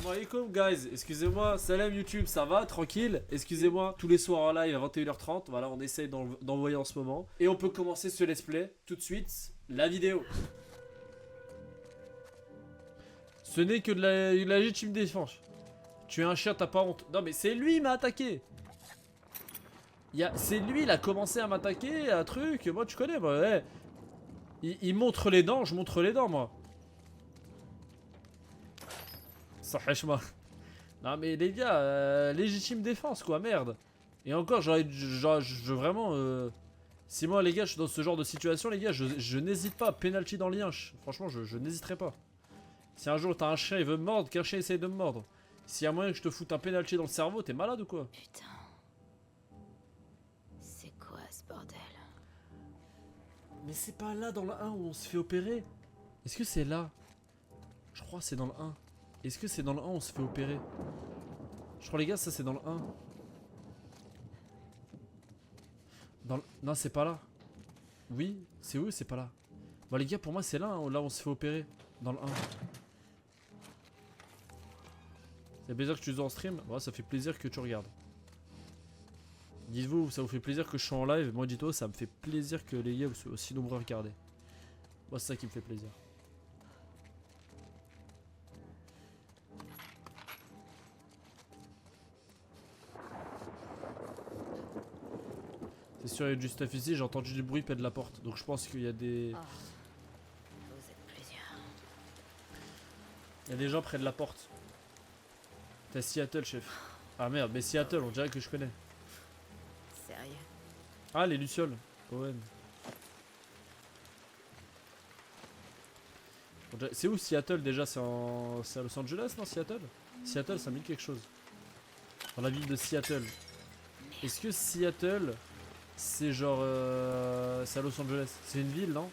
Salam alaikum guys, excusez-moi, salam YouTube, ça va, tranquille. Excusez-moi, tous les soirs en live à 21h30, voilà, on essaye d'envoyer en ce moment. Et on peut commencer ce let's play, tout de suite, la vidéo. Ce n'est que de la légitime défense. Tu es un chien, t'as pas honte. Non mais c'est lui, il m'a attaqué. C'est lui, il a commencé à m'attaquer, un truc, moi tu connais, moi, ouais. Il montre les dents, je montre les dents, moi. Ça moi. Non mais les gars, légitime défense quoi, merde. Et encore, je vraiment... Si moi les gars, je suis dans ce genre de situation, les gars, je n'hésite pas. Penalty dans le lien, franchement, je n'hésiterai pas. Si un jour t'as un chien, il veut me mordre, qu'un chien essaye de me mordre. S'il y a moyen que je te foute un penalty dans le cerveau, t'es malade ou quoi? Putain. C'est quoi ce bordel? Mais c'est pas là dans le 1 où on se fait opérer. Est-ce que c'est là? Je crois que c'est dans le 1. Est-ce que c'est dans le 1 où on se fait opérer? Je crois les gars, ça c'est dans le 1. Non, c'est pas là. Oui, c'est où? C'est pas là. Bon les gars, pour moi c'est là, hein, là où on se fait opérer. Dans le 1. Ça fait plaisir que tu joues en stream? Ouais, ça fait plaisir que tu regardes. Dites-vous, ça vous fait plaisir que je sois en live? Moi, dites-vous, ça me fait plaisir que les gars vous soyez aussi nombreux à regarder. Moi, c'est ça qui me fait plaisir. C'est sûr, il y a du stuff ici. J'ai entendu du bruit près de la porte. Donc, je pense qu'il y a des. Oh. Vous êtes plusieurs. Il y a des gens près de la porte. T'as Seattle, chef. Ah merde, mais Seattle, on dirait que je connais. Sérieux? Ah, les Lucioles. Owen. C'est où Seattle déjà? C'est à Los Angeles, non, Seattle? Seattle, ça me dit quelque chose. Dans la ville de Seattle. Est-ce que Seattle, c'est genre... c'est à Los Angeles? C'est une ville, non?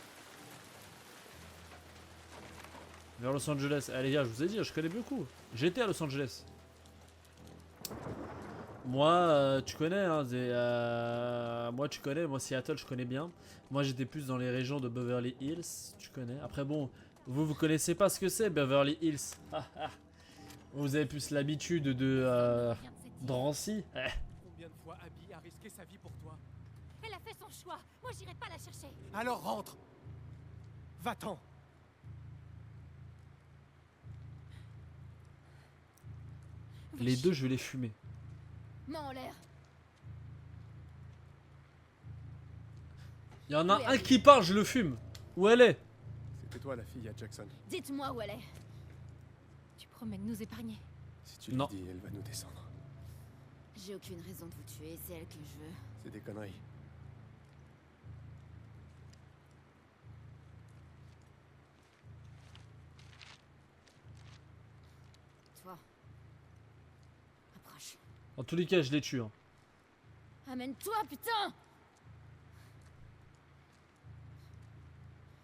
Vers Los Angeles. Allez, gars, je vous ai dit, je connais beaucoup. J'étais à Los Angeles. Moi, tu connais, hein, moi tu connais, moi Seattle je connais bien. Moi j'étais plus dans les régions de Beverly Hills, tu connais. Après bon, vous connaissez pas ce que c'est Beverly Hills. Vous avez plus l'habitude de Drancy. Combien de fois Abby a risqué sa vie pour toi? Elle a fait son choix. Moi, j'irai pas la chercher. Alors rentre. Va-t'en. Les deux je vais les fumer. Main en l'air. Il y en a un qui part, je le fume. Où elle est? C'était toi la fille à Jackson. Dites-moi où elle est. Tu promets de nous épargner. Si tu lui Non. dis, elle va nous descendre. J'ai aucune raison de vous tuer, c'est elle que je veux. C'est des conneries. Toi. Approche. En tous les cas, je les tue. Hein. Amène-toi, putain!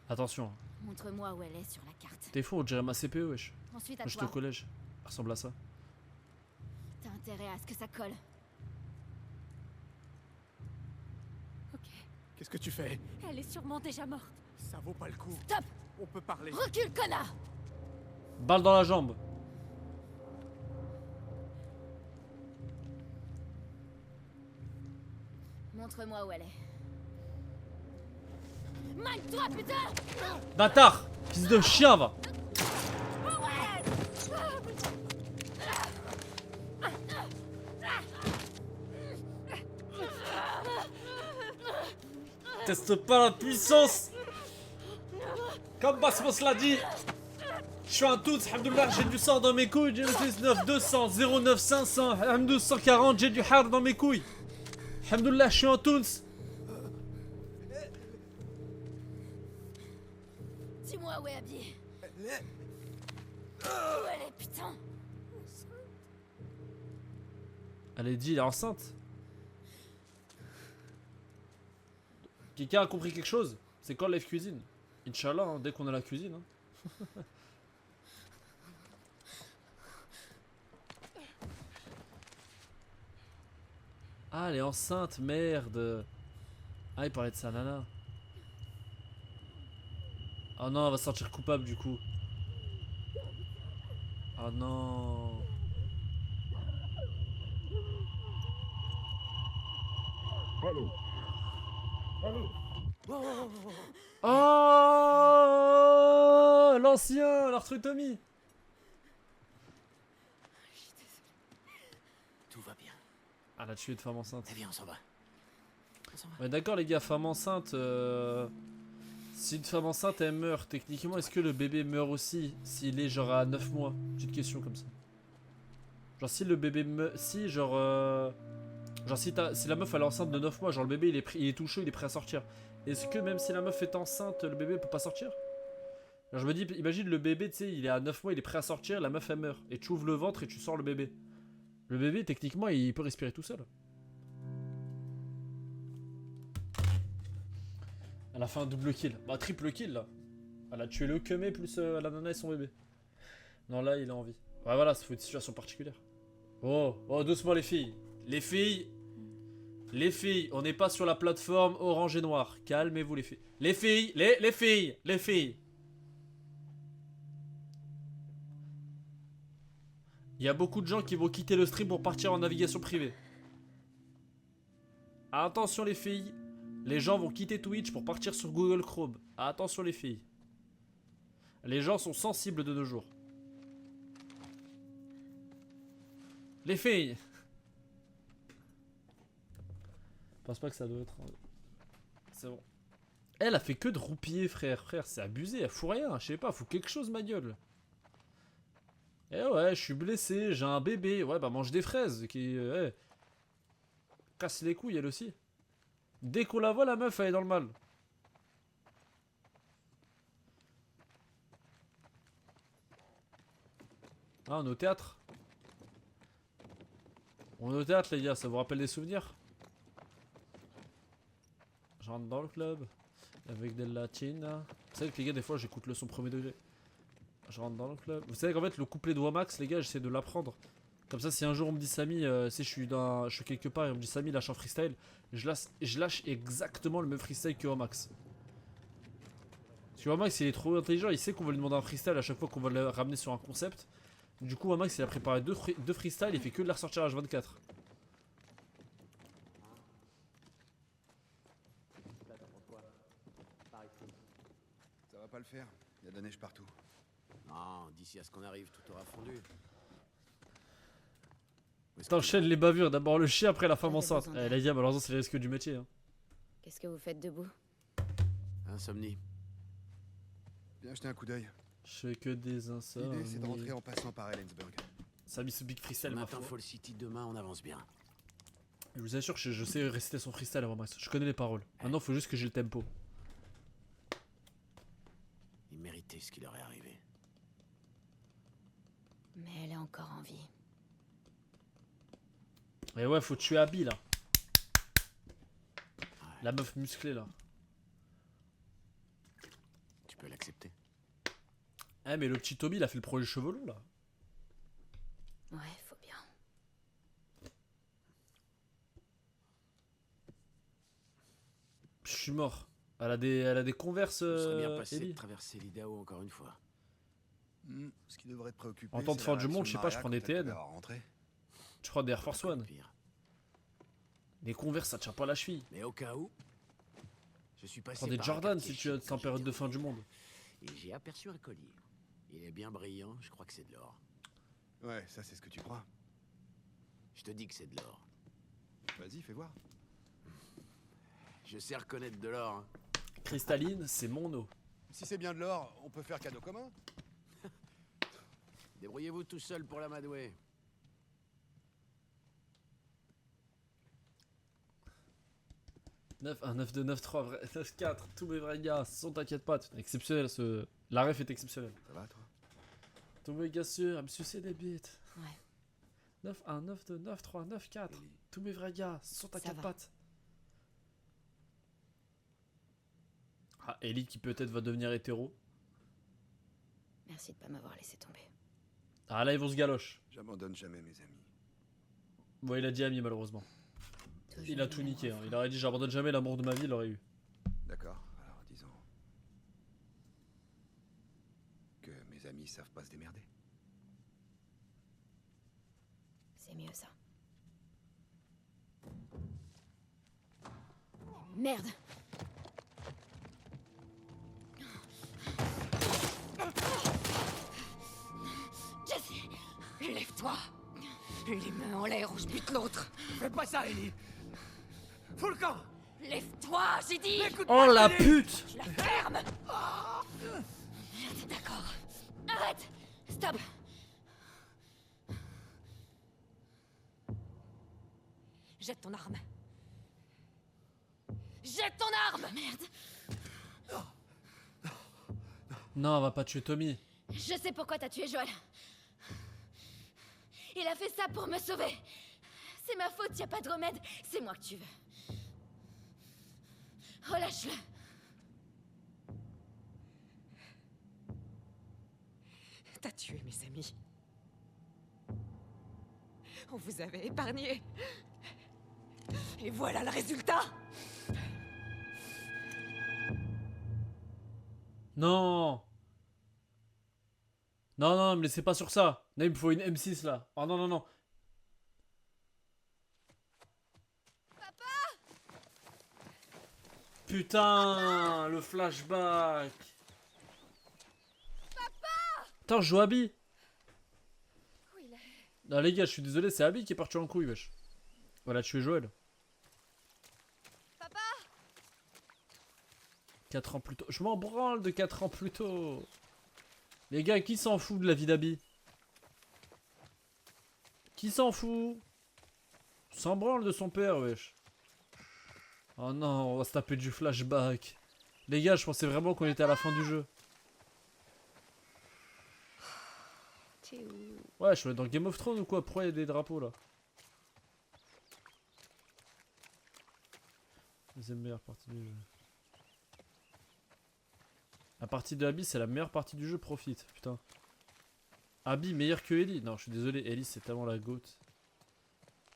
Attention. Montre-moi où elle est sur la carte. T'es fou, on dirait ma CPE, wesh. Ensuite à Moi j'étais au toi. collège. Elle ressemble à ça. T'as intérêt à ce que ça colle. Ok. Qu'est-ce que tu fais? Elle est sûrement déjà morte. Ça vaut pas le coup. Stop! On peut parler. Recule, connard! Balle dans la jambe. Montre-moi où elle est. Mine-toi, putain! Bâtard! Fils de chien, va! Teste pas la puissance! Comme Basmos l'a dit! Je suis un tout, alhamdoulilah, j'ai du sang dans mes couilles, j'ai 19 200 09 500, alhamdoulilah 140, j'ai du har dans mes couilles. Alhamdoulilah, je suis un tout. Dis-moi où est Abby. Où elle est, putain? Elle est dit, elle est enceinte. Quelqu'un a compris quelque chose? C'est quand live cuisine? Inch'Allah, hein, dès qu'on a la cuisine. Hein. Ah, elle est enceinte, merde. Ah, il parlait de sa nana. Oh non, elle va se sentir coupable du coup. Oh non. Oh, l'ancien, leur truc Tommy. Tout va bien. Ah, elle a tué de femme enceinte. Eh bien, on s'en va. On s'en va. Ouais, d'accord, les gars, femme enceinte. Si une femme enceinte elle meurt, techniquement, est-ce que le bébé meurt aussi s'il est genre à 9 mois? Petite question comme ça. Genre, si le bébé meurt. Si, genre. Genre, si la meuf elle est enceinte de 9 mois, genre le bébé il est tout chaud, il est prêt à sortir. Est-ce que même si la meuf est enceinte, le bébé peut pas sortir? Genre, je me dis, imagine le bébé, tu sais, il est à 9 mois, il est prêt à sortir, la meuf elle meurt. Et tu ouvres le ventre et tu sors le bébé. Le bébé, techniquement, il peut respirer tout seul. Elle a fait un double kill. Bah, triple kill là. Elle a tué le Kemé plus la nana et son bébé. Non, là, il a envie. Ouais, voilà, ça faut une situation particulière. Oh, oh, doucement les filles. Les filles. Les filles, on n'est pas sur la plateforme orange et noir. Calmez-vous les filles. Les filles, les filles, les filles. Il y a beaucoup de gens qui vont quitter le stream pour partir en navigation privée. Attention les filles. Les gens vont quitter Twitch pour partir sur Google Chrome. Attention les filles. Les gens sont sensibles de nos jours. Les filles. Je pense pas que ça doit être... C'est bon. Elle a fait que de roupiller, frère. Frère, c'est abusé. Elle fout rien. Je sais pas, fout quelque chose, ma gueule. Eh ouais, je suis blessé. J'ai un bébé. Ouais, bah mange des fraises. Qui... casse les couilles, elle aussi. Dès qu'on la voit, la meuf, elle est dans le mal. Ah, on est au théâtre. On est au théâtre, les gars. Ça vous rappelle des souvenirs? Je rentre dans le club. Avec des latinas. Vous savez que les gars, des fois, j'écoute le son premier degré. Je rentre dans le club. Vous savez qu'en fait, le couplet de Wamax, les gars, j'essaie de l'apprendre. Comme ça, si un jour on me dit Samy, si je suis quelque part et on me dit Samy, lâche un freestyle, je lâche exactement le même freestyle que Wamax. Parce que Wamax, il est trop intelligent, il sait qu'on va lui demander un freestyle à chaque fois qu'on va le ramener sur un concept. Du coup, Wamax, il a préparé deux freestyles, il fait que de la ressortir à H24. Ça va pas le faire, il y a de la neige partout. Non, d'ici à ce qu'on arrive, tout aura fondu. T'enchaînes les bavures, d'abord le chien, après la femme J'avais enceinte. besoin Eh, d'aide. les gars, malheureusement, c'est les risques du métier. Hein. Qu'est-ce que vous faites debout? Insomnie. Viens jeter un coup d'œil. Je fais que des insomnies. L'idée, c'est de rentrer en passant par Ellensburg. Samy ce big freestyle, On ma atteint foi. Fall City demain, on avance bien. Je vous assure que je sais réciter son freestyle avant Max. Je connais les paroles. Maintenant, faut juste que j'ai le tempo. Il méritait ce qui leur est arrivé. Mais elle est encore en vie. Et ouais, faut tuer Abby là. La meuf musclée là. Tu peux l'accepter. Eh, mais le petit Tommy, il a fait le projet chevelu là. Ouais, faut bien. Je suis mort. Elle a des converses. Ce serait bien passé Ellie. de traverser l'Idaho encore une fois. Ce qui devrait te préoccuper. En temps de c'est fin la du monde, réaction je sais pas, je de prends Maria des quand elle TN. te verra rentrer. Je crois des Air Force One. Pire. Les converses, ça tient pas la cheville. Mais au cas où, je suis passé Prends des par un Jordan quartier si tu es chic en quand période j'étais de fin du monde. Et j'ai aperçu un collier. Il est bien brillant, je crois que c'est de l'or. Ouais, ça c'est ce que tu crois. Je te dis que c'est de l'or. Vas-y, fais voir. Je sais reconnaître de l'or. Hein. Cristalline, c'est mon eau. Si c'est bien de l'or, on peut faire cadeau commun. Débrouillez-vous tout seul pour la Madway. Un 9-2, 9-3, 9-4, tous mes vrais gars, sans t'inquiète pas, exceptionnel ce... La ref est exceptionnelle. Ça va, toi? Tous mes gars sûrs, à me sucer des bites. Ouais. 9-1, 9-2, 9-3, 9-4, tous mes vrais gars, sans t'inquiète va. pas. Ah, Ellie qui peut-être va devenir hétéro. Merci de pas m'avoir laissé tomber. Ah là ils vont se galoche. J'abandonne jamais mes amis. Bon il a dit ami malheureusement. Toujours Il a le tout même niqué, hein. refrain. Il aurait dit j'abandonne jamais l'amour de ma vie, il aurait eu. D'accord, alors disons. Que mes amis savent pas se démerder. C'est mieux ça. Merde. Jesse, lève-toi. Les mains en l'air ou je bute l'autre. Fais pas ça, Ellie. Fous le camp. Lève-toi, j'ai dit. Écoute Oh pas, la Ellie. pute! Je la ferme. Merde, d'accord. Arrête. Stop. Jette ton arme. Jette ton arme. Merde. Non, on va pas tuer Tommy. Je sais pourquoi t'as tué Joel. Il a fait ça pour me sauver. C'est ma faute, y a pas de remède. C'est moi que tu veux. Relâche-le. T'as tué mes amis. On vous avait épargné. Et voilà le résultat. Non! Non, non, me laissez pas sur ça. Non, il me faut une M6 là. Oh non, non, non. Putain, le flashback. Attends, je joue Abby. Où il est? Non, les gars, je suis désolé, c'est Abby qui est parti en couille, wesh. Voilà, tuer Joël. Papa! 4 ans plus tôt. Je m'en branle de 4 ans plus tôt. Les gars, qui s'en fout de la vie d'Abby? Qui s'en fout? S'en branle de son père, wesh. Oh non, on va se taper du flashback. Les gars, je pensais vraiment qu'on était à la fin du jeu. T'es où? Ouais, je suis dans Game of Thrones ou quoi? Pourquoi il y a des drapeaux là? Deuxième meilleure partie du jeu. La partie de Abby, c'est la meilleure partie du jeu, profite, putain. Abby meilleure que Ellie. Non, je suis désolé, Ellie c'est tellement la goat.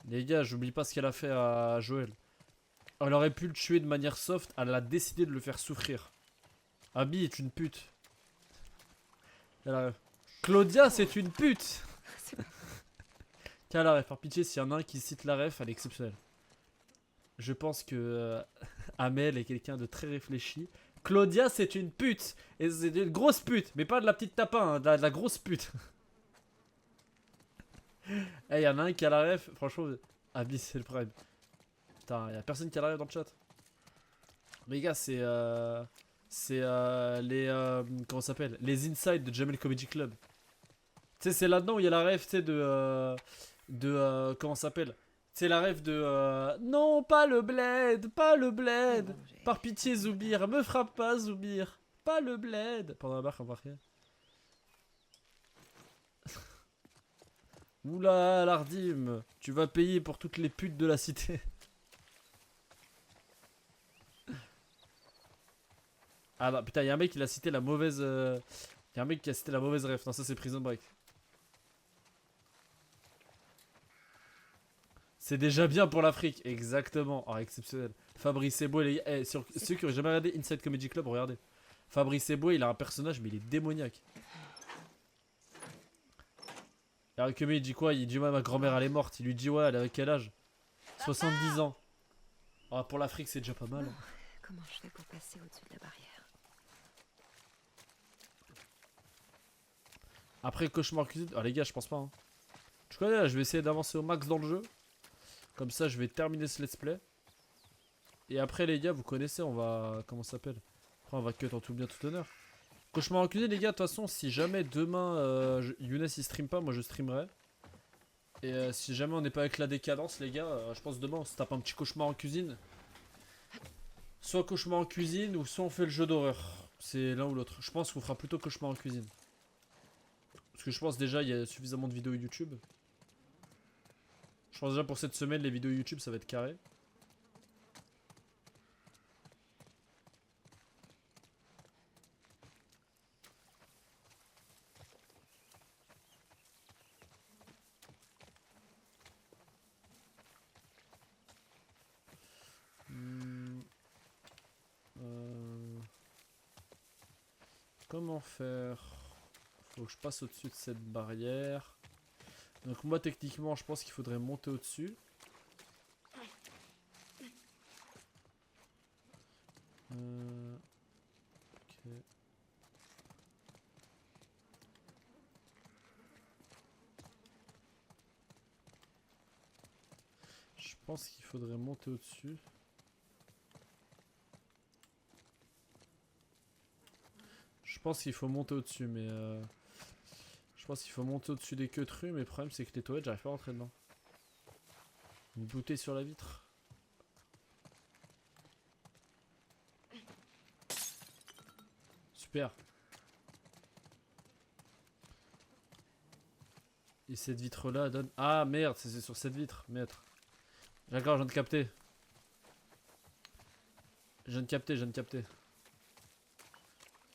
Les gars, j'oublie pas ce qu'elle a fait à Joël. Elle aurait pu le tuer de manière soft, elle a décidé de le faire souffrir. Abby est une pute. Claudia, c'est une pute. Tiens la ref, par pitié, s'il y en a un qui cite la ref, elle est exceptionnelle. Je pense que Amel est quelqu'un de très réfléchi. Claudia, c'est une pute. Et c'est une grosse pute. Mais pas de la petite tapin, hein, de la grosse pute. Eh, y en a un qui a la ref. Franchement, Abby, c'est le problème. Putain, y a personne qui a la ref dans le chat. Les gars, c'est les. Comment ça s'appelle? Les insides de Jamel Comedy Club. Tu sais, c'est là-dedans où il y a la ref, tu sais, comment ça s'appelle? C'est la ref de non, pas le bled, pas le bled. Par pitié, Zoubir, me frappe pas, Zoubir. Pas le bled. Pendant la barre, remarquez. Oula, Lardim, tu vas payer pour toutes les putes de la cité. Ah bah putain, y'a un mec qui a cité la mauvaise. Y'a un mec qui a cité la mauvaise ref. Non, ça c'est Prison Break. C'est déjà bien pour l'Afrique, exactement. Oh, exceptionnel. Fabrice Eboué, les gars. Eh, ceux qui n'ont jamais regardé Inside Comedy Club, regardez. Fabrice Eboué, il a un personnage, mais il est démoniaque. Et Arkemi, il dit quoi? Il dit ouais, ma grand-mère elle est morte. Il lui dit ouais, elle avait quel âge? 70 ans. Oh, pour l'Afrique, c'est déjà pas mal. Comment je fais pour passer au-dessus de la barrière? Après, cauchemar cuisine. Ah, les gars, je pense pas. Hein. Tu connais, là, je vais essayer d'avancer au max dans le jeu. Comme ça, je vais terminer ce let's play. Et après, les gars, vous connaissez, on va. Comment ça s'appelle? Après, on va cut en tout bien, tout honneur. Cauchemar en cuisine, les gars, de toute façon, si jamais demain Younes il stream pas, moi je streamerai. Et si jamais on n'est pas avec la décadence, les gars, je pense demain on se tape un petit cauchemar en cuisine. Soit cauchemar en cuisine, ou soit on fait le jeu d'horreur. C'est l'un ou l'autre. Je pense qu'on fera plutôt cauchemar en cuisine. Parce que je pense déjà il y a suffisamment de vidéos YouTube. Je pense déjà pour cette semaine les vidéos YouTube ça va être carré. Comment faire? Faut que je passe au-dessus de cette barrière. Donc moi techniquement je pense qu'il faudrait monter au-dessus. pense qu'il faudrait monter au-dessus. Je pense qu'il faut monter au-dessus, mais je pense qu'il faut monter au-dessus des queutrues, mais le problème c'est que les toilettes, j'arrive pas à rentrer dedans. Une bouteille sur la vitre. Super. Et cette vitre là donne... Ah merde, c'est sur cette vitre, maître. D'accord, je viens de capter. Je viens de capter, je viens de capter.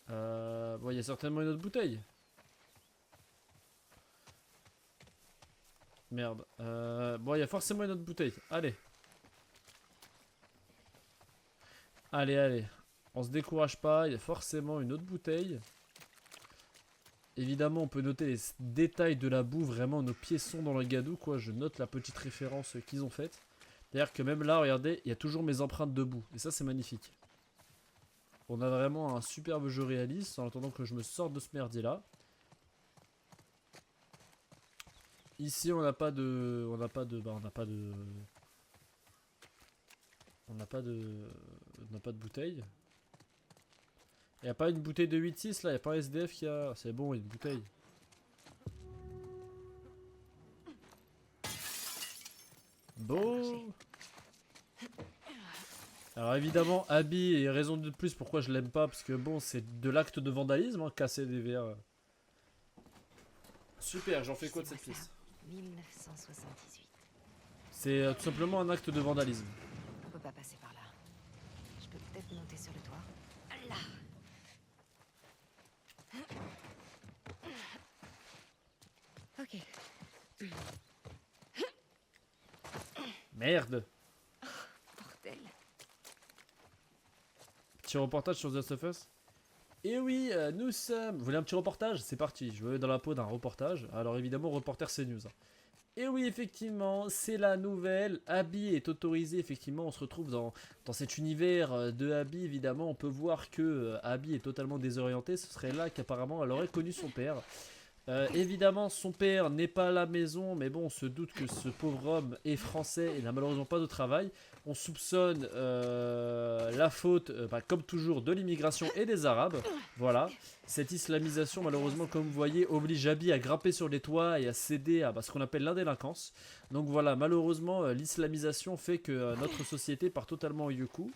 Bon, il y a certainement une autre bouteille. Merde. Bon, il y a forcément une autre bouteille. Allez. Allez, allez. On se décourage pas, il y a forcément une autre bouteille. Évidemment, on peut noter les détails de la boue. Vraiment, nos pieds sont dans le gadou, quoi. Je note la petite référence qu'ils ont faite. D'ailleurs que même là, regardez, il y a toujours mes empreintes de boue. Et ça, c'est magnifique. On a vraiment un superbe jeu réaliste en attendant que je me sorte de ce merdier là. Ici on n'a pas de... On n'a pas de bouteille. Il n'y a pas une bouteille de 8-6 là, il n'y a pas un SDF qui a... C'est bon, une bouteille. Bon. Alors évidemment, Abby est raison de plus pourquoi je l'aime pas, parce que bon, c'est de l'acte de vandalisme, hein, casser des verres. Super, j'en fais quoi de cette pièce? 1978. C'est tout simplement un acte de vandalisme. On peut pas passer par là. Je peux peut-être monter sur le toit. Là. Ok. Merde. Bordel. Petit reportage sur The Last of Us. Et oui, nous sommes... Vous voulez un petit reportage? C'est parti, je vais dans la peau d'un reportage. Alors évidemment, reporter CNews. Et oui, effectivement, c'est la nouvelle. Abby est autorisée, effectivement, on se retrouve dans cet univers de Abby, évidemment. On peut voir que Abby est totalement désorientée. Ce serait là qu'apparemment elle aurait connu son père. Évidemment, son père n'est pas à la maison, mais bon, on se doute que ce pauvre homme est français et n'a malheureusement pas de travail. On soupçonne la faute, comme toujours, de l'immigration et des Arabes. Voilà. Cette islamisation, malheureusement, comme vous voyez, oblige Abby à grimper sur les toits et à céder à ce qu'on appelle l'indélinquance. Donc voilà, malheureusement, l'islamisation fait que notre société part totalement au youkou.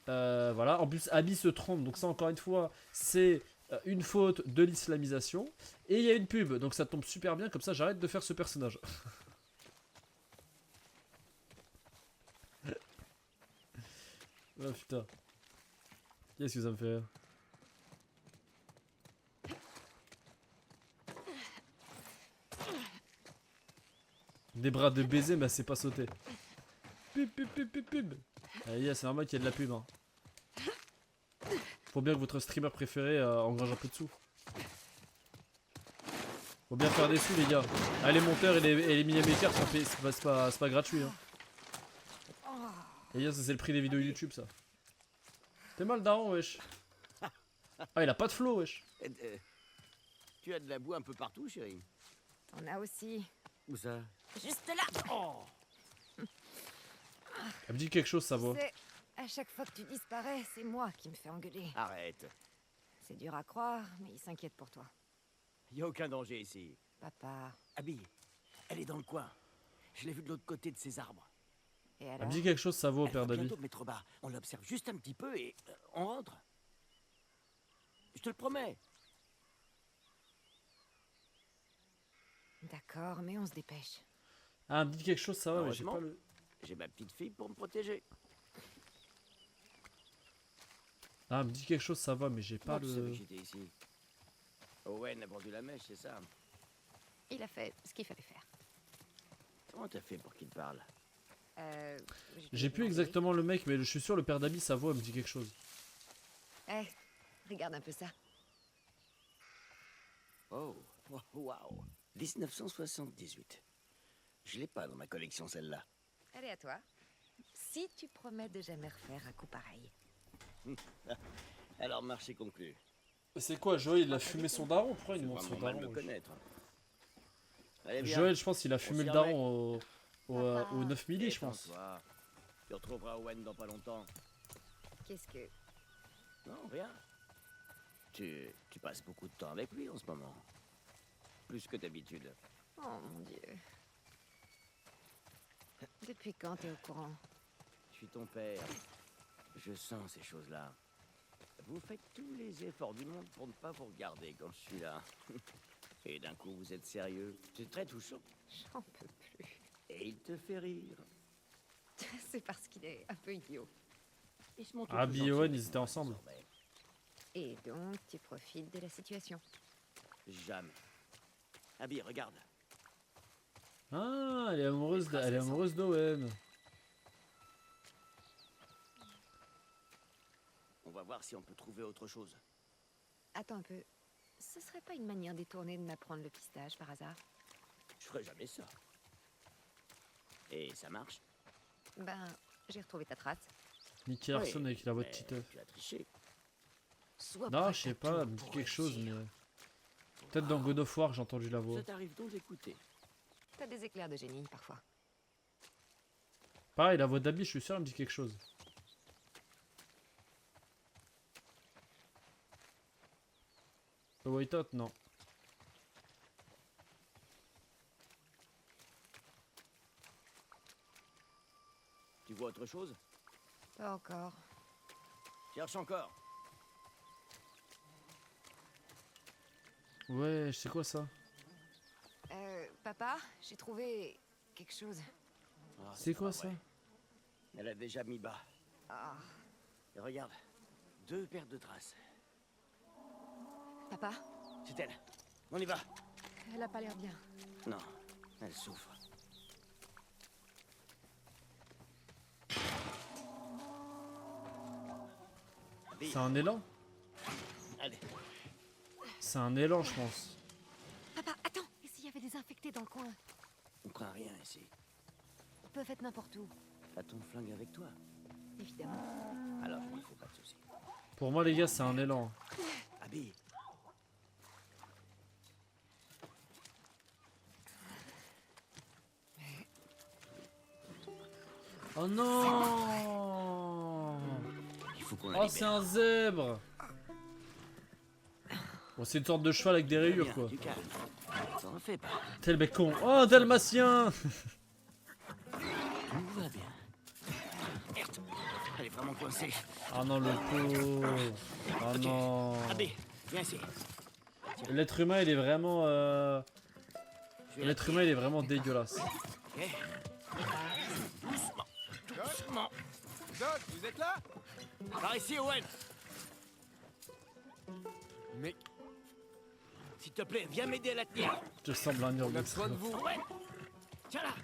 Voilà. En plus, Abby se trompe, donc ça, encore une fois, c'est... une faute de l'islamisation. Et il y a une pub, donc ça tombe super bien, comme ça j'arrête de faire ce personnage. Oh putain. Qu'est-ce que ça me fait rire. Des bras de baiser, mais c'est pas sauté. Pub, pub, pub, pub, pub. Ah, c'est normal qu'il y ait de la pub. Hein. Faut bien que votre streamer préféré engrange un peu de sous. Faut bien faire des sous les gars. Ah, les monteurs et les milliméters, c'est pas gratuit. Hein. Les gars, ça c'est le prix des vidéos YouTube ça. T'es mal daron wesh. Ah il a pas de flow wesh. Tu as de la boue un peu partout, chérie. On a aussi... Où ça? Juste là. Oh. Elle me dit quelque chose sa voix. C'est... À chaque fois que tu disparais, c'est moi qui me fais engueuler. Arrête. C'est dur à croire, mais il s'inquiète pour toi. Y a aucun danger ici. Papa. Abby, elle est dans le coin. Je l'ai vue de l'autre côté de ces arbres. Et Elle alors? me dit quelque chose sa voix au Elle père va d'Abby. bientôt mettre bas. On l'observe juste un petit peu et on rentre. Je te le promets. D'accord, mais on se dépêche. Ah elle me dit quelque chose ça va mais j'ai Heureusement. pas le... J'ai ma petite fille pour me protéger. Ah elle me dit quelque chose ça va mais j'ai pas Comment tu savais le... que j'étais ici? Owen a vendu la mèche, c'est ça? Il a fait ce qu'il fallait faire. Comment t'as fait pour qu'il te parle? J'ai plus exactement le mec mais je suis sûr le père d'Abby sa voix me dit quelque chose. Eh, regarde un peu ça. Oh, waouh. 1978. Je l'ai pas dans ma collection celle-là. Allez à toi. Si tu promets de jamais refaire un coup pareil. Alors marché conclu. C'est quoi Joël il a fumé son daron? Pourquoi il C'est montre son vraiment mal daron me wesh. connaître. Allez, viens. Joël je pense qu'il a fumé s'y le daron au 9 milli, je pense. Détends-toi. Tu retrouveras Owen dans pas longtemps. Qu'est-ce que... Non, rien. Tu passes beaucoup de temps avec lui en ce moment. Plus que d'habitude. Oh mon Dieu. Depuis quand t'es au courant? Je suis ton père. Je sens ces choses-là. Vous faites tous les efforts du monde pour ne pas vous regarder quand je suis là. Et d'un coup, vous êtes sérieux. C'est très touchant. J'en peux plus. Et il te fait rire. C'est parce qu'il est un peu idiot. Il se montre Abby tout et Owen, gentil, ils étaient ensemble. désormais. Et donc, tu profites de la situation. Jamais. Abby, regarde. Ah, elle est amoureuse d'Owen. On va voir si on peut trouver autre chose. Attends un peu. Ce serait pas une manière détournée de m'apprendre le pistage par hasard? Je ferai jamais ça. Et ça marche? Ben, j'ai retrouvé ta trace. Nicky Larson Oui, avec la voix de mais Titeuf. Tu as triché. Sois Non, prête je sais à pas, tout elle me dit pour quelque chose, réussir. mais. Peut-être dans God of War, j'ai entendu la voix. Ça t'arrive donc d'écouter. T'as des éclairs de génie, parfois. Pareil, la voix d'Abby, je suis sûr, elle me dit quelque chose. White Hot, non. Tu vois autre chose? Pas encore. Cherche encore. Ouais, c'est quoi ça? Papa, j'ai trouvé quelque chose. Ah, C'est quoi pas ça? vrai. Elle a déjà mis bas. Ah, Et regarde. 2 paires de traces. papa, C'est elle. On y va. elle a pas l'air bien. Non, elle souffre. Abby, C'est un élan? allez. C'est un élan, je pense. Papa, attends! Et s'il y avait des infectés dans le coin? On craint rien ici. Ils peuvent être n'importe où. T'as ton flingue avec toi. Évidemment. Alors, il ne faut pas de soucis. Pour moi, les gars, c'est un élan. Abby, Oh non! il faut qu'on la Oh, libère. c'est un zèbre! Bon, c'est une sorte de cheval avec des rayures, Bien, quoi. du calme. T'en fais pas. Tel mec con. Oh, dalmatien! Tout va bien. Merde, elle est vraiment coincée. Ah non, le pauvre. Ah Ok. non. Abby, viens ici. L'être humain, il est vraiment. Je vais la L'être humain, il est vraiment dégueulasse. Ok. Doucement. Doucement. Doc, vous êtes là? Par ici, Owen. Mais S'il te plaît, viens m'aider à la tenir. Je semble un on a urbex. besoin de vous. Owen, tiens là.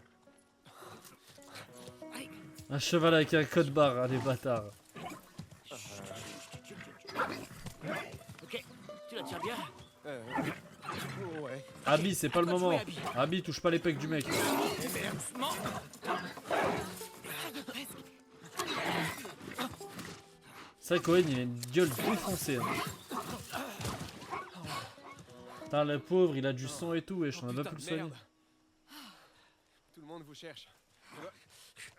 Allez. Un cheval avec un code barre, ah, les bâtards. Ok, tu la tiens bien. Ouais. Abby, c'est pas le À toi de moment. jouer, Abby. Abby, touche pas les pecs du mec. Doucement. C'est vrai qu'Owen, il a une gueule défoncée. Hein. Putain, le pauvre, il a du sang et tout, et je n'en ai pas Putain, pu le soigner. merde. Tout le monde vous cherche.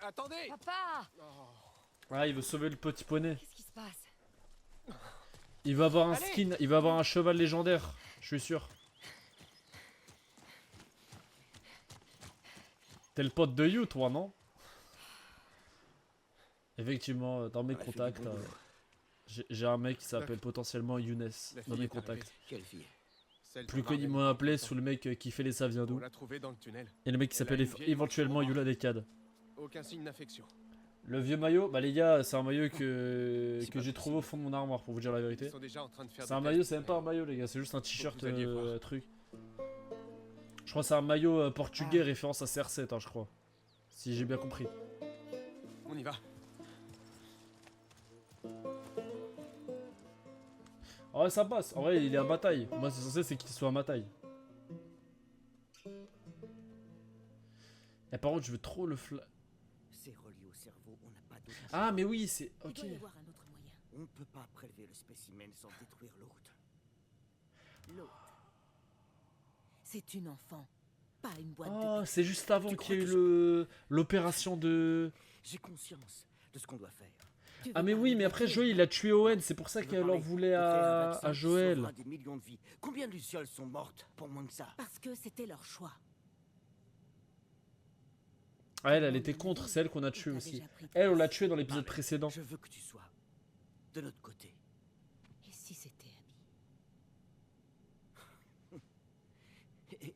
Attendez! Papa! Ah, il veut sauver le petit poney. Qu'est-ce qui se passe? Il va avoir un Allez. skin, il va avoir un cheval légendaire, je suis sûr. T'es le pote de You, toi, non? Effectivement, dans mes On a fait du contacts, bon boulot. j'ai un mec qui s'appelle potentiellement Younes La dans fille mes est contacts. arrivée. Quelle fille? Celle Plus dont connu, Marvel m'ont appelé parle sous le mec qui fait les ça vient tout le temps. d'où. On l'a trouvée dans le tunnel. Et le mec qui Elle a s'appelle une vieille éventuellement voiture. Yula Decad. Aucun signe d'infection. Le vieux maillot, bah les gars, c'est un maillot que C'est pas j'ai trouvé au fond de mon armoire pour vous dire la Ils vérité. sont déjà en train de faire C'est un des maillot, tests, c'est même pas un mais maillot les gars, c'est juste un t-shirt vous alliez voir. truc. Je crois que c'est un maillot portugais référence à CR7, hein, je crois. Si j'ai bien compris. On y va. En vrai ça passe, en vrai il est à ma taille. Moi c'est censé c'est qu'il soit à ma taille. Et par contre je veux trop le C'est relié au cerveau, on n'a pas d'autre. Ah mais oui c'est... Il Ok. doit y avoir un autre moyen. On ne peut pas prélever le spécimen sans détruire l'autre. L'autre. C'est une enfant. pas une boîte Oh, de... c'est juste avant Tu qu'il y ait eu crois l'opération de... J'ai conscience de ce qu'on doit faire. Tu veux Ah mais oui, parler mais de après qui? Joël il a tué Owen, c'est pour ça Je veux qu'elle en parler voulait de créer un à vaccin qui Joël. sauvera des millions de vies. Combien de lucioles sont mortes pour moins que ça? Parce que c'était leur choix. Ah, elle était contre, c'est elle qu'on a tué T'as aussi. déjà pris Elle, on l'a place. tué dans l'épisode Marlène, précédent. Je veux que tu sois de notre côté. Et si c'était Abby?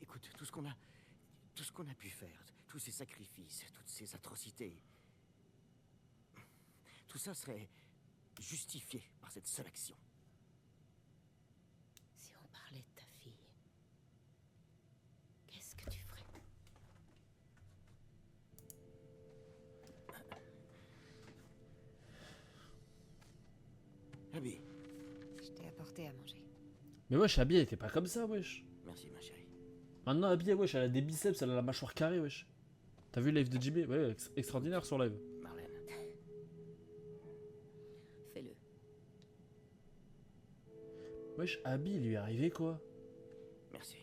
Écoute, tout ce qu'on a pu faire, tous ces sacrifices, toutes ces atrocités, tout ça serait justifié par cette seule action. Si on parlait de ta fille, qu'est-ce que tu ferais? Abby, Je t'ai apporté à manger. Mais wesh, Abby elle était pas comme ça, wesh. merci ma chérie. Maintenant Abby, wesh, elle a des biceps, elle a la mâchoire carrée, wesh. T'as vu le live de JB? Ouais, extraordinaire sur live. Marlène, Fais-le. Wesh, Abby, il lui est arrivé quoi? merci.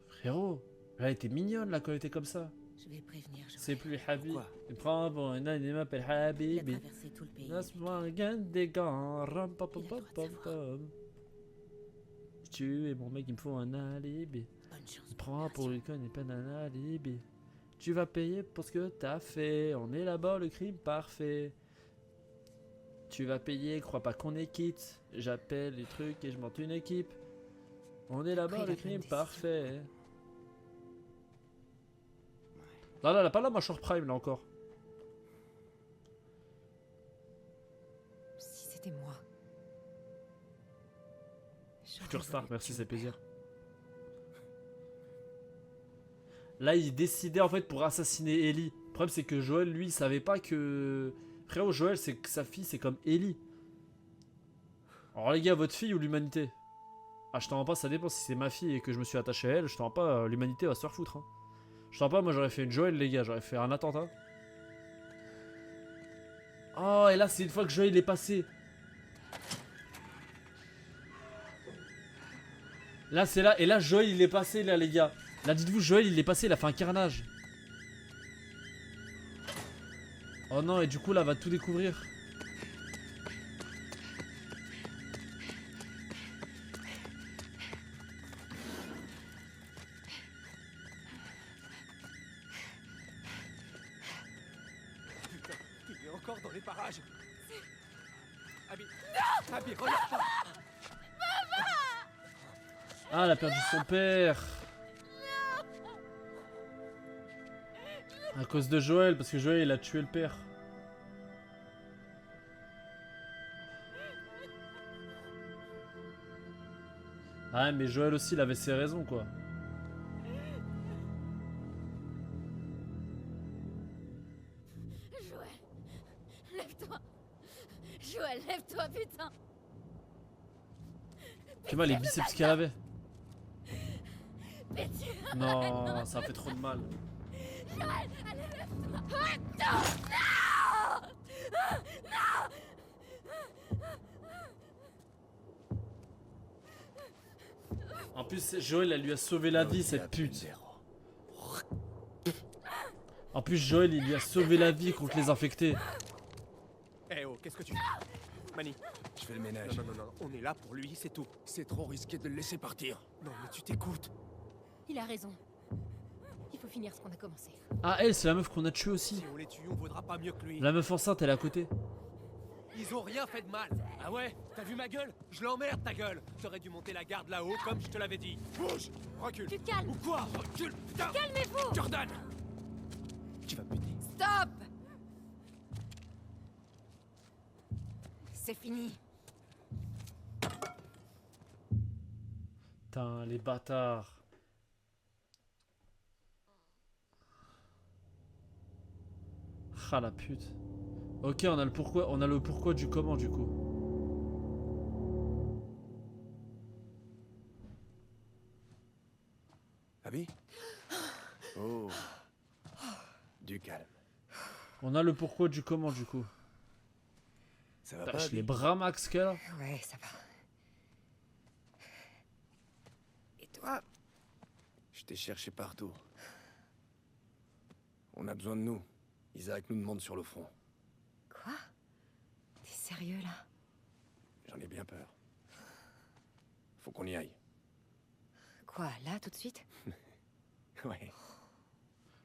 Frérot, elle était mignonne là quand elle était comme ça. Je vais prévenir Joël. C'est plus Habib. Pourquoi? Il prend bon, un il m'appelle Il a Habibi. traversé tout le pays. Laisse-moi regarder des gants. Ram pam pam Il a le pam droit de pam pam. Tu es mon mec, il me faut un alibi. Bonne chance. Il prend pour lui qu'on n'est pas un alibi. Tu vas payer pour ce que t'as fait. On est là-bas, le crime parfait. Tu vas payer, crois pas qu'on est quitte. J'appelle les trucs et je monte une équipe. On est là-bas, Pris le la bonne crime décision. parfait. Là, là, elle a pas la mâchoire prime là encore. Si c'était moi. Future Star, merci, c'est plaisir. Là, il décidait en fait pour assassiner Ellie. Le problème, c'est que Joël, lui, il savait pas que. Frérot, Joël, c'est que sa fille, c'est comme Ellie. Alors, les gars, votre fille ou l'humanité? Ah, je t'en rends pas, ça dépend. Si c'est ma fille et que je me suis attaché à elle, je t'en rends pas, l'humanité va se faire foutre. Hein. Je t'en rends pas, moi j'aurais fait une Joël, les gars, j'aurais fait un attentat. Oh, et là, c'est une fois que Joël est passé. Là, c'est là. Et là, Joël, il est passé, là, les gars. Là, dites-vous, Joël, il est passé, il a fait un carnage. Oh non, et du coup, là, elle va tout découvrir. Putain, il est encore dans les parages. Abby. Non Abby, regarde. Ah, elle a perdu son père. À cause de Joël, parce que Joël, il a tué le père. Ah, mais Joël aussi, il avait ses raisons, quoi. Joël, lève-toi. Joël, lève-toi, putain. Tu vois les biceps qu'elle avait. Pitié. Non, ça fait trop de mal. Joël, allez, lève-toi. Non, En plus, Joël, elle lui a sauvé la vie, cette pute. En plus, Joël, il lui a sauvé la vie contre les infectés. Eh oh, qu'est-ce que tu fais? Manny, Je fais le ménage. non, non, non, non, on est là pour lui, c'est tout. C'est trop risqué de le laisser partir. Non, mais tu t'écoutes. Il a raison. Il faut finir ce qu'on a commencé. Ah, elle, c'est la meuf qu'on a tuée aussi. Si on les tue, on vaudra pas mieux que lui. La meuf enceinte, elle est à côté. Ils ont rien fait de mal. Ah ouais? T'as vu ma gueule? Je l'emmerde ta gueule. T'aurais dû monter la garde là-haut comme je te l'avais dit. Bouge! Recule! Tu te calmes. Ou quoi? Recule! Putain! Calmez-vous. Jordan! Tu vas me buter. Stop. C'est fini. Putain, les bâtards. Ah la pute. Ok, on a le pourquoi du comment du coup. Abby? Oh. Du calme. On a le pourquoi du comment du coup. Ça va Putain, pas, les Abby? bras max qu'elle a. Ouais, ça va. Et toi? Je t'ai cherché partout. On a besoin de nous. Isaac nous demande sur le front. Quoi? T'es sérieux là? J'en ai bien peur. Faut qu'on y aille. Quoi, là, tout de suite? Ouais.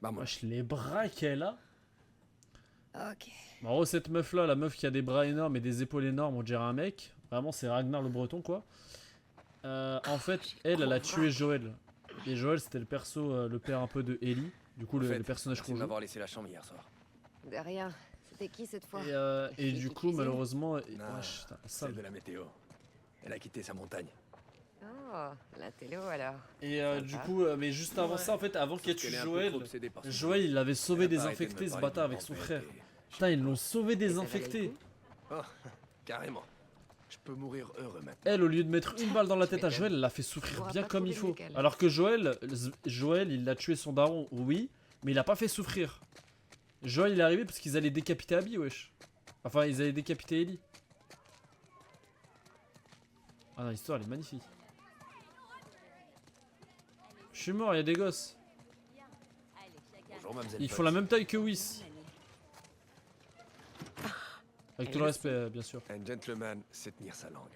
Bah moi, Wesh, les bras qu'elle a. Ok. En gros, cette meuf là, la meuf qui a des bras énormes et des épaules énormes, on dirait un mec. Vraiment, c'est Ragnar le Breton quoi. En fait, elle a tué Joël. Et Joël, c'était le perso, le père un peu de Ellie. Du coup, en le fait, personnage merci qu'on de joue. m'avoir laissé la chambre hier soir. De rien. C'était qui cette fois? Et fille du qui coup, cuisine malheureusement, Non, wesh, putain, Celle sale. de la météo. Elle a quitté sa montagne. Oh, la télo alors. Et Sympa. du coup, mais juste avant ça, en fait, avant qu'elle tue Qu'elle est un peu Joël, trop obsédée par son Joël il l'avait sauvé Elle a des pas arrêté de me infectés, ce parler bâtard, d'une avec son tempête frère. et- Putain, ils l'ont sauvé Et ça des valait le infectés. coup? Oh, carrément. Je peux mourir heureux maintenant. Elle, au lieu de mettre une balle dans la Tu tête à m'étonnes. Joël, elle l'a fait Tu souffrir pourras bien pas comme il trouver faut. lequel. Alors que Joël, il a tué son daron, oui, mais il a pas fait souffrir. Joël, il est arrivé parce qu'ils allaient décapiter Abby, wesh. Enfin, ils allaient décapiter Ellie. Ah non, l'histoire, elle est magnifique. Je suis mort, il y a des gosses. Bonjour, mademoiselle. Ils font la même taille que Whis. Avec tout le respect, bien sûr. Un gentleman sait tenir sa langue.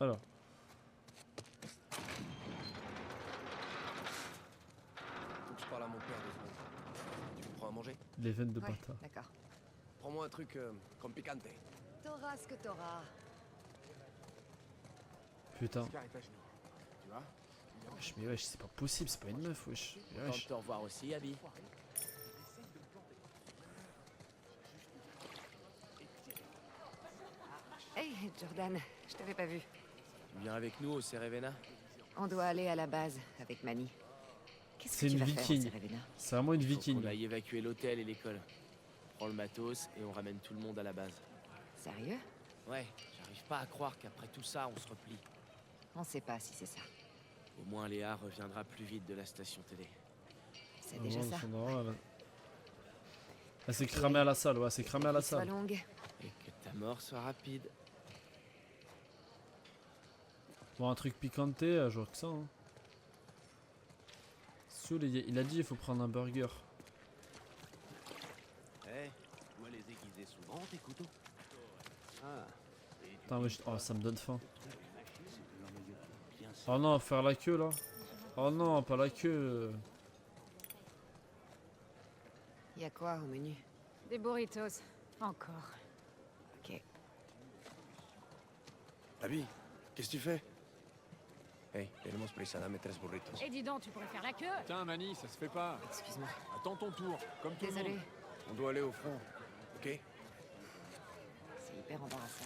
Alors. Faut que je parle à mon père 2 secondes. Tu me prends à manger? Les veines de Ouais, bâtard. d'accord. Prends-moi un truc comme picante. T'auras ce que t'auras. Putain. Tu vois? Wesh, mais wesh, c'est pas possible, c'est pas une meuf, wesh. Mais Content wesh. de te revoir aussi, Abby. Hey, Jordan, je t'avais pas vu. Tu viens avec nous au Cerevena? On doit aller à la base avec Manny. Qu'est-ce C'est que tu une vas faire au viking. Cerevena? C'est vraiment une Faut viking. qu'on aille évacuer l'hôtel et l'école. On prend le matos et on ramène tout le monde à la base. Sérieux? Ouais, j'arrive pas à croire qu'après tout ça, on se replie. On sait pas si c'est ça. Au moins Léa reviendra plus vite de la station télé. C'est déjà ça. Elle s'est cramée à la salle, ouais, c'est cramé à la Soit salle. longue. Et que ta mort soit rapide. Bon, un truc piquanté, je vois que ça. Hein. Soul, il a dit il faut prendre un burger. Eh, tu dois les aiguiser souvent, tes couteaux. Ah. Putain, ouais, oh, ça me donne faim. Oh non, faire la queue là. Oh non, pas la queue. Y a quoi au menu? Des burritos. Encore. Ok. Abby, qu'est-ce que tu fais? Hey, tenemos prisa, dame 3 burritos. Et dis donc, tu pourrais faire la queue. Putain, Manny, ça se fait pas. Excuse-moi. Attends ton tour, comme tout le Désolé. monde. On doit aller au front, ok? C'est hyper embarrassant.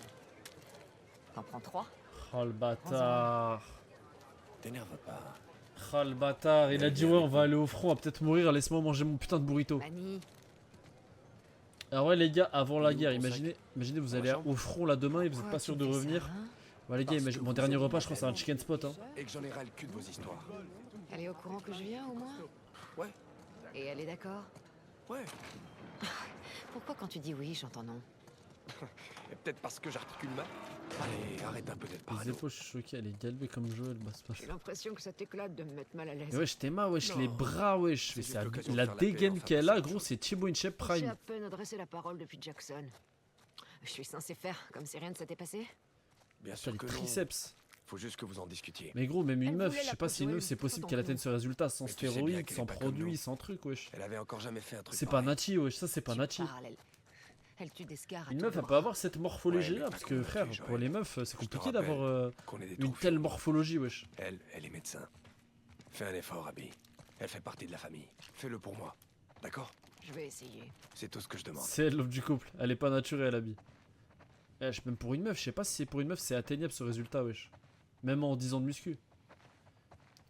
T'en prends 3? Oh le bâtard. T'énerve pas. Oh le bâtard. Il a dit ouais, on va aller au front, on va peut-être mourir. Laisse-moi manger mon putain de burrito. Manny. Alors ouais les gars, avant la Il est où, guerre, ton imaginez vous Dans allez la chambre au front là demain et vous êtes Pourquoi pas tu sûr me de fais ça, revenir. hein? Ouais les gars, Parce que mon vous dernier êtes repas je crois c'est un vraiment chicken spot hein. Et que j'en ai ras le cul de vos histoires. Elle est au courant que je viens au moins? Ouais. Et elle est d'accord? Ouais. Pourquoi quand tu dis oui, j'entends non? Et peut-être parce que j'articule mal. Allez, arrête un peu d'être Les parano. épaules, je suis choqué, elle est galbée comme Joël, bah c'est pas J'ai ça. l'impression que ça t'éclate de me mettre mal à l'aise. Mais wesh, Théma, wesh, Non. les bras, wesh. C'est Mais juste c'est l'occasion de la faire la paix, dégaine enfin, qu'elle c'est a, autre gros, chose. c'est Thibaut Inchep J'ai Prime. à peine adressé la parole depuis Jackson. Je suis censé faire comme si rien ne s'était passé? Bien Putain, sûr les que non. triceps. Faut juste que vous en discutiez. Mais gros, même une Elle meuf, voulait je la sais pas si une peau de meuf c'est Joël, possible tout qu'elle en atteigne plus. ce résultat sans Mais tu sais bien stéroïdes, qu'elle sans est pas comme produits, nous. sans truc, wesh. Elle avait encore jamais fait un truc C'est pas pareil. Nachi, wesh, ça c'est pas Tu Nachi. parles, elle tue des scars à Une tour meuf, de elle peut bras. avoir cette morphologie Ouais, là, mais parce pas que comme frère, Nachi, pour les meufs, c'est Je te compliqué d'avoir Qu'on est des une troufions. telle morphologie, wesh. Elle est médecin. Fais un effort, Abby. Elle fait partie de la famille. Fais-le pour moi. D'accord? Je vais essayer. C'est tout ce que je demande. C'est elle, l'homme du couple, elle est pas naturelle, Abby. Même pour une meuf, je sais pas si c'est pour une meuf, c'est atteignable ce résultat, wesh. Même en 10 ans de muscu.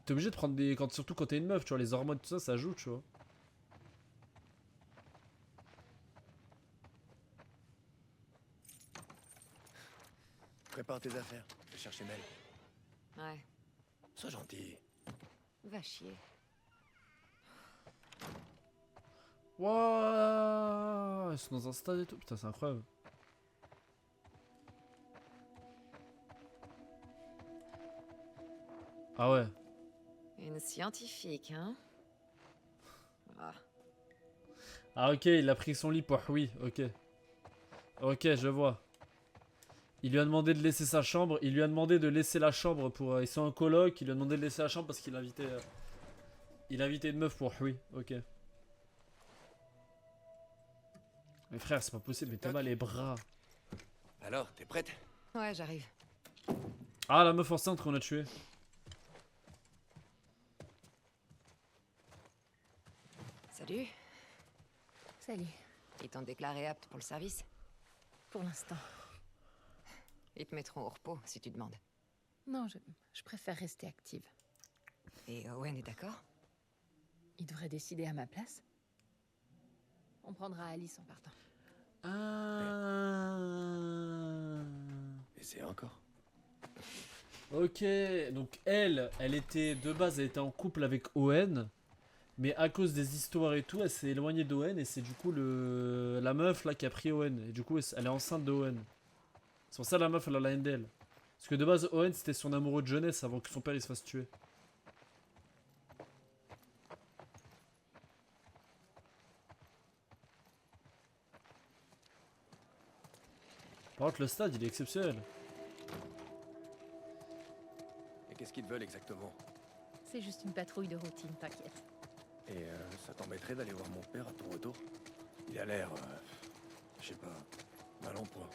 T'es obligé de prendre des. Surtout quand t'es une meuf, tu vois, les hormones, tout ça, ça joue, tu vois. Prépare tes affaires. Je vais chercher Mel. Ouais, Sois gentil. va chier. Wouah, ils sont dans un stade et tout. Putain, c'est incroyable. Ah ouais. Une scientifique, hein? Ah, Ah ok, il a pris son lit pour... Oui, ok. Ok, je vois. Il lui a demandé de laisser sa chambre. Il lui a demandé de laisser la chambre pour... ils sont en coloc. Il lui a demandé de laisser la chambre parce qu'il invitait... il invitait une meuf pour... Oui, ok. Mais frère, c'est pas possible. Mais t'as mal les bras. Alors, t'es prête? ouais, j'arrive. Ah, la meuf enceinte qu'on a tuée. Salut. Salut. Ils t'ont déclaré apte pour le service? Pour l'instant. Ils te mettront au repos si tu demandes. Non, je préfère rester active. Et Owen est d'accord? Il devrait décider à ma place. On prendra Alice en partant. Ah. Et c'est encore. Ok, donc elle était de base, elle était en couple avec Owen, mais à cause des histoires et tout, elle s'est éloignée d'Owen et c'est du coup la meuf là qui a pris Owen et du coup elle est enceinte de Owen. C'est pour ça la meuf elle a la haine d'elle. Parce que de base Owen c'était son amoureux de jeunesse avant que son père il se fasse tuer. Par contre le stade il est exceptionnel. Et qu'est-ce qu'ils veulent exactement? C'est juste une patrouille de routine, t'inquiète. Et ça t'embêterait d'aller voir mon père à ton retour? Il a l'air... je sais pas... mal en point.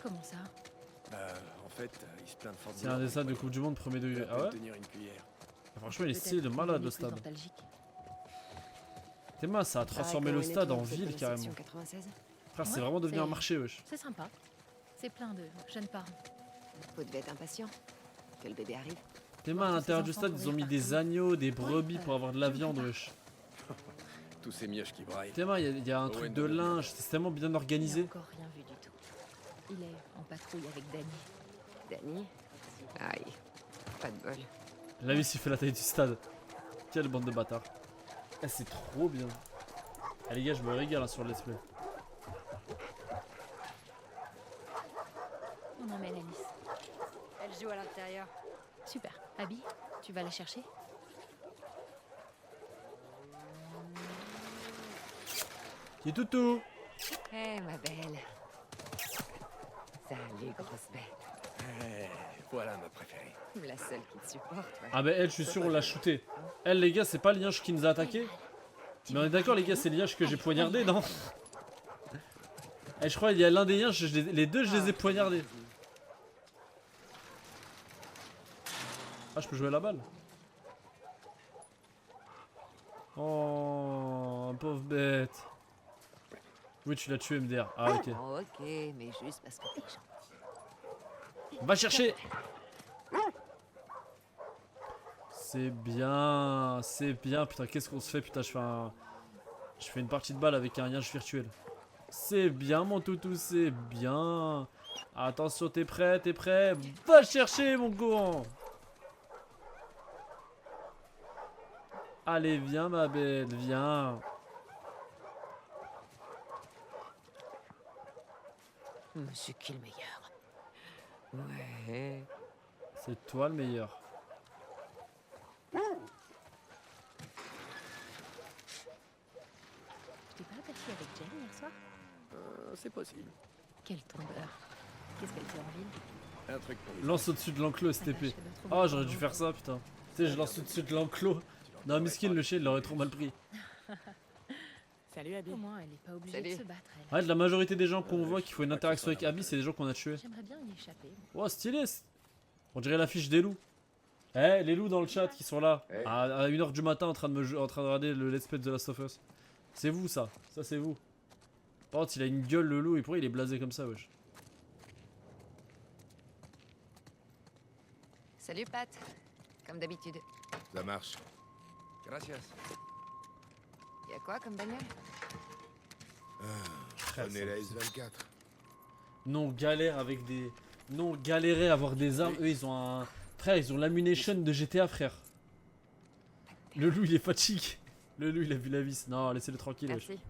Comment ça? Bah, en fait, il se plaint de force. C'est un des stades de Coupe du Monde premier degré. Ah ouais? tenir une cuillère. Franchement il est Peut-être stylé de qu'il malade est le plus stade. nostalgique. Théma ça a transformé le stade en ville carrément. 96. Frère c'est Ouais, vraiment devenu un c'est- marché wesh. C'est sympa. C'est plein de jeunes parents. Vous devez être impatient que le bébé arrive. Théma à Voir tous l'intérieur ces du stade enfants ils ont mis courir des partout. agneaux, des brebis Ouais, pour avoir de la je me viande prépare. wesh. Tous ces mioches qui braillent. Théma il y a un truc Owen de doit bien. linge, c'est tellement bien Il n'a organisé. encore rien vu du tout. Il est en patrouille avec Danny. Danny? Aïe, pas de bol. La vis il fait la taille du stade. Quelle bande de bâtards. Eh, c'est trop bien. Ah les gars je me régale hein, sur le let's play. On emmène Alice. Elle joue à l'intérieur. Super. Abby, tu vas la chercher? Et toutou. Eh, ma belle. Salut, grosse bête. Eh, voilà ma préférée. La seule qui te supporte, ouais. Ah bah elle je suis sûr on l'a shooté. Elle les gars c'est pas Liange qui nous a attaqué. Mais on est d'accord les gars c'est Liange que j'ai poignardé non? Eh je crois il y a l'un des liens, les deux je les ai poignardés. Ah je peux jouer à la balle. Oh pauvre bête. Oui tu l'as tué MDR. Ah ok. Oh, ok, mais juste parce que t'es gentil. Va chercher. C'est bien, putain, qu'est-ce qu'on se fait, putain, je fais une partie de balle avec un liage virtuel. C'est bien, mon toutou, c'est bien. Attention, t'es prêt, va chercher, mon courant. Allez, viens, ma belle, viens. Monsieur qui est le meilleur. Ouais. C'est toi le meilleur. Tu t'es pas aperçu avec Jen hier soir? C'est possible. Quel tombeur. Qu'est-ce qu'elle fait en ville? Un truc pour les... Lance au-dessus de l'enclos, STP. Ah, j'aurais dû faire ça, putain. Tu sais, je lance au-dessus de l'enclos. Non, miskin, le chien, il l'aurait trop mal pris. Salut Abby. Au moins, elle est pas obligée Salut. de se battre, elle. Arrête, la majorité des gens qu'on voit qui font une interaction avec Abby, c'est des gens qu'on a tués. J'aimerais bien y échapper. Oh, stylé. On dirait l'affiche des loups. Eh, les loups dans le chat qui sont là. À 1h du matin en train de regarder le Let's Play de The Last of Us. C'est vous, ça. Ça, c'est vous. Par contre, il a une gueule, le loup, et pourquoi il est blasé comme ça, wesh? Salut, Pat. Comme d'habitude. Ça marche. Gracias. Y a quoi comme bagnole? Prenez la S24. Non, galère avec des. Non, galérer à avoir des armes. Eux, ils ont un. Frère, ils ont l'ammunition de GTA, frère. Le loup, il est fatigué. Le loup, il a vu la vis. Non, laissez-le tranquille, wesh. Merci.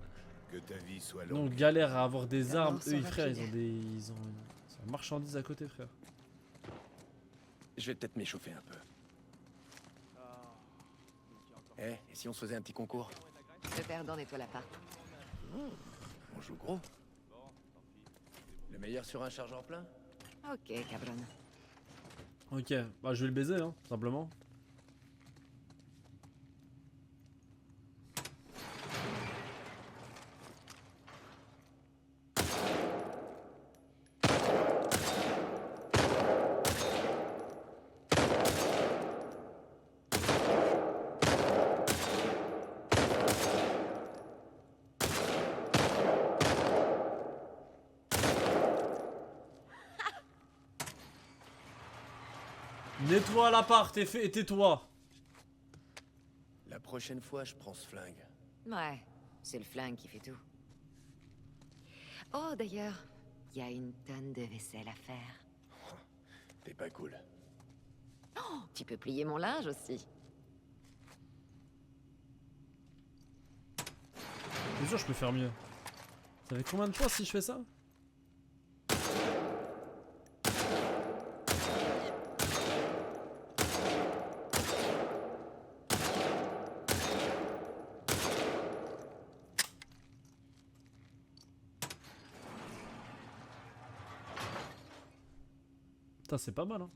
Que ta vie soit Non, longue. galère à avoir des La armes. mort Eux, sont ils, frère, ils rapides. ont des. Ils ont une marchandise à côté, frère. Je vais peut-être m'échauffer un peu. Eh, et si on se faisait un petit concours? Le perdant nettoie l'appart. On joue gros. Le meilleur sur un chargeur plein? Ok, cabron. Ok, bah je vais le baiser, hein, tout simplement. Nettoie l'appart et tais-toi. La prochaine fois, je prends ce flingue. Ouais, c'est le flingue qui fait tout. Oh, d'ailleurs, il y a une tonne de vaisselle à faire. T'es pas cool. Oh, tu peux plier mon linge aussi. Bien sûr, je peux faire mieux. Ça fait combien de points si je fais ça? Putain, c'est pas mal, hein.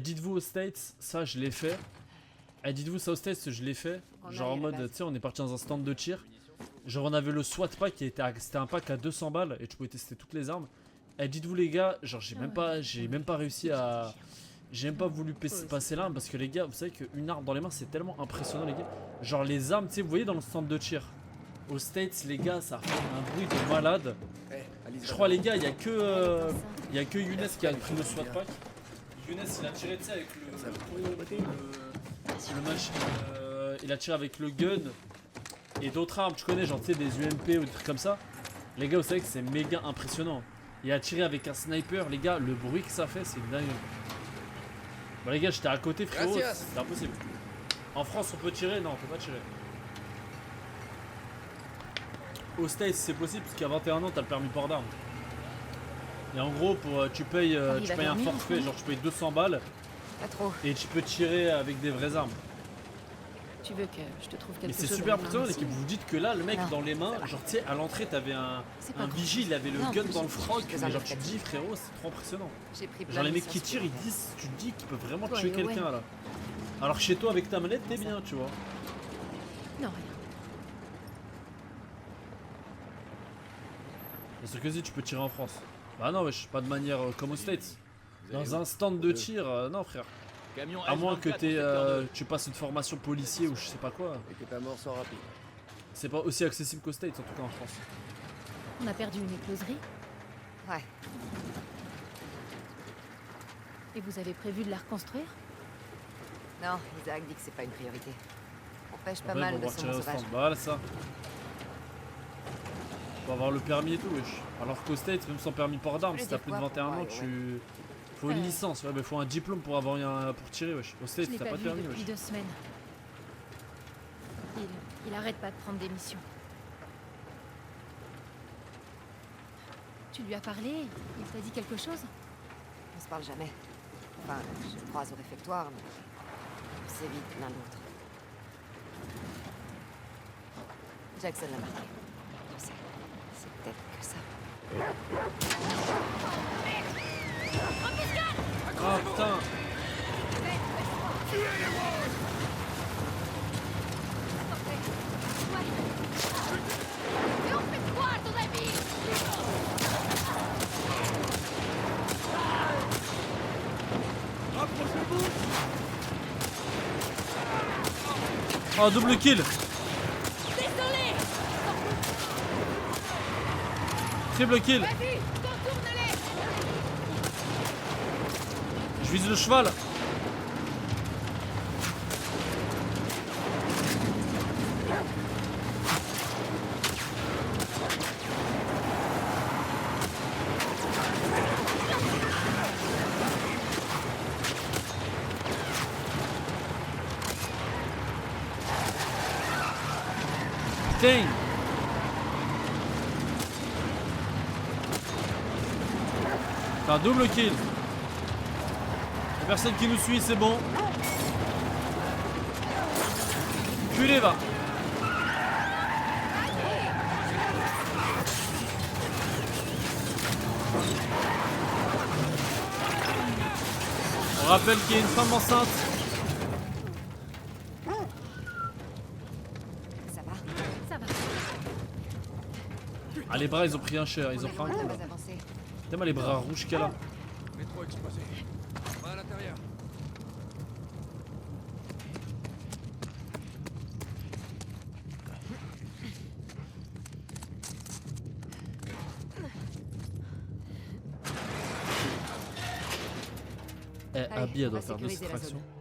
Dites-vous aux States, ça je l'ai fait. Dites-vous ça aux States, je l'ai fait. Genre en mode, tu sais, on est parti dans un stand de tir. Genre on avait le SWAT pack qui était, c'était un pack à 200 balles et tu pouvais tester toutes les armes. Dites-vous les gars, genre j'ai même pas réussi à... J'ai même pas voulu passer l'arme parce que les gars, vous savez qu'une arme dans les mains c'est tellement impressionnant les gars. Genre les armes, tu sais, vous voyez dans le stand de tir. Aux States les gars, ça fait un bruit de malade. Je crois les gars, il y a que Younes qui a pris le SWAT pack. Younes il a tiré, tu sais, avec il a tiré avec le gun et d'autres armes, tu connais, genre tu sais, des UMP ou des trucs comme ça. Les gars, vous savez que c'est méga impressionnant. Il a tiré avec un sniper, les gars, le bruit que ça fait, c'est dingue. Bon les gars, j'étais à côté frérot, c'est impossible. En France on peut tirer? Non, on peut pas tirer. Aux States c'est possible parce qu'à 21 ans t'as le permis port d'armes. Et en gros tu payes un forfait, genre tu payes 200 balles. Pas trop. Et tu peux tirer avec des vraies armes. Tu veux que je te trouve quelque Mais chose? c'est super impressionnant et que vous dites que là le mec dans les mains, genre tu sais à l'entrée t'avais un vigile, il avait le gun dans le froc, mais genre tu te dis frérot c'est trop impressionnant. Genre les mecs qui tirent ils disent, tu te dis qu'ils peuvent vraiment tuer quelqu'un là. Alors que chez toi avec ta manette t'es bien tu vois. Non, rien. C'est sûr que si tu peux tirer en France. Bah non wesh, pas de manière comme aux States. Dans un stand de tir, non frère. À moins que tu passes une formation policier ou je sais pas quoi. Et que ta mort soit rapide. C'est pas aussi accessible qu'aux States en tout cas en France. On a perdu une écloserie. Ouais. Et vous avez prévu de la reconstruire? Non, Isaac dit que c'est pas une priorité. On pêche pas Après, mal ils de vont retirer saumon au stand. sauvage. Bah voilà ça. Faut avoir le permis et tout wesh. Alors qu'aux States, même sans permis port d'armes, si t'as plus de 21 ans, tu... Faut une licence, ouais, mais faut un diplôme pour avoir pour tirer wesh. Aux States, t'as pas de permis depuis wesh. 2 semaines. Il arrête pas de prendre des missions. Tu lui as parlé? Il t'a dit quelque chose? On se parle jamais. Enfin, je le croise au réfectoire, mais on s'évite l'un l'autre. Jackson l'a marqué. Je sais. C'est peut-être que ça. Ah putain! Mais on fait quoi, ton ami? Oh double kill! Désolé! Triple kill! Vas-y, contourne-les! Je vise le cheval! Putain! C'est un double kill. La personne qui nous suit, c'est bon. Enculé, va. On rappelle qu'il y a une femme enceinte. Ça va? Ça va. Ah, les bras, ils ont pris un cher. Ils ont pris un coup, là. Tellement les bras rouges qu'elle a. Métro exposé. Va à l'intérieur. Eh, Allez, Abby, elle on doit va faire deux sécuriser la extractions. zone.